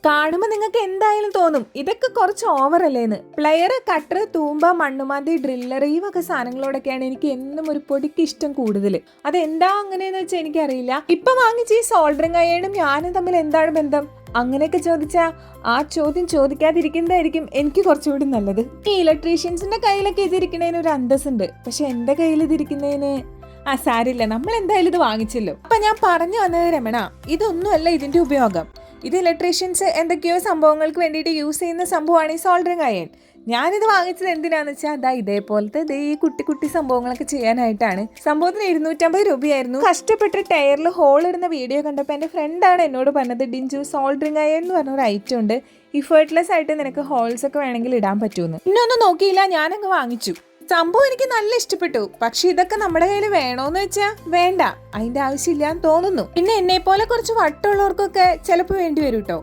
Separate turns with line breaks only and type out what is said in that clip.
കാണുമ്പോൾ നിങ്ങൾക്ക് എന്തായാലും തോന്നും ഇതൊക്കെ കുറച്ച് ഓവർ അല്ലേന്ന്. പ്ലെയർ, കട്ടർ, തൂമ്പ, മണ്ണുമാന്തി, ഡ്രില്ലർ ഈ വക സാധനങ്ങളോടൊക്കെയാണ് എനിക്ക് എന്നും ഒരു പൊടിക്ക് ഇഷ്ടം കൂടുതൽ. അതെന്താ അങ്ങനെയെന്ന് വെച്ചാൽ എനിക്കറിയില്ല. ഇപ്പൊ വാങ്ങിച്ച് ഈ സോൾഡറിങ് അയണും ഞാനും തമ്മിൽ എന്താണ് ബന്ധം അങ്ങനെയൊക്കെ ചോദിച്ചാ ആ ചോദ്യം ചോദിക്കാതിരിക്കുന്നതായിരിക്കും എനിക്ക് കുറച്ചുകൂടി നല്ലത്. ഈ ഇലക്ട്രീഷ്യൻസിന്റെ കയ്യിലൊക്കെ ഇതിരിക്കുന്നതിന് ഒരു അന്തസ്സുണ്ട്, പക്ഷെ എന്റെ കയ്യിൽ ഇതിരിക്കുന്നതിന് സാരില്ല. നമ്മൾ എന്തായാലും ഇത് വാങ്ങിച്ചല്ലോ. അപ്പൊ ഞാൻ പറഞ്ഞു വന്നത് രമണ, ഇതൊന്നുമല്ല ഇതിന്റെ ഉപയോഗം. ഇത് ഇലക്ട്രീഷ്യൻസ് എന്തൊക്കെയോ സംഭവങ്ങൾക്ക് വേണ്ടിയിട്ട് യൂസ് ചെയ്യുന്ന സംഭവമാണ് ഈ സോൾഡറിങ് അയൺ. ഞാനിത് വാങ്ങിച്ചത് എന്തിനാന്ന് വെച്ചാൽ അതാ ഇതേപോലത്തെ ഈ കുട്ടി കുട്ടി സംഭവങ്ങളൊക്കെ ചെയ്യാനായിട്ടാണ്. സംഭവത്തിന് 250 രൂപയായിരുന്നു. കഷ്ടപ്പെട്ട് ടയറിൽ ഹോൾ ഇടുന്ന വീഡിയോ കണ്ടപ്പോൾ എൻ്റെ ഫ്രണ്ടാണ് എന്നോട് പറഞ്ഞത്, ഡിഞ്ചു സോൾഡറിങ് അയൺ എന്ന് പറഞ്ഞൊരു ഐറ്റം ഉണ്ട്, ഇഫേർട്ട്ലെസ് ആയിട്ട് നിനക്ക് ഹോൾസ് ഒക്കെ വേണമെങ്കിൽ ഇടാൻ പറ്റുമെന്ന്. ഇന്നൊന്നും നോക്കിയില്ല, ഞാനങ്ങ് വാങ്ങിച്ചു. സംഭവം എനിക്ക് നല്ല ഇഷ്ടപ്പെട്ടു. പക്ഷെ ഇതൊക്കെ നമ്മുടെ കയ്യിൽ വേണോന്ന് വെച്ചാ വേണ്ട, അതിന്റെ ആവശ്യമില്ലാന്ന് തോന്നുന്നു. പിന്നെ എന്നെ പോലെ കുറച്ച് വട്ടമുള്ളവർക്കൊക്കെ ചിലപ്പോൾ വേണ്ടി വരും കേട്ടോ.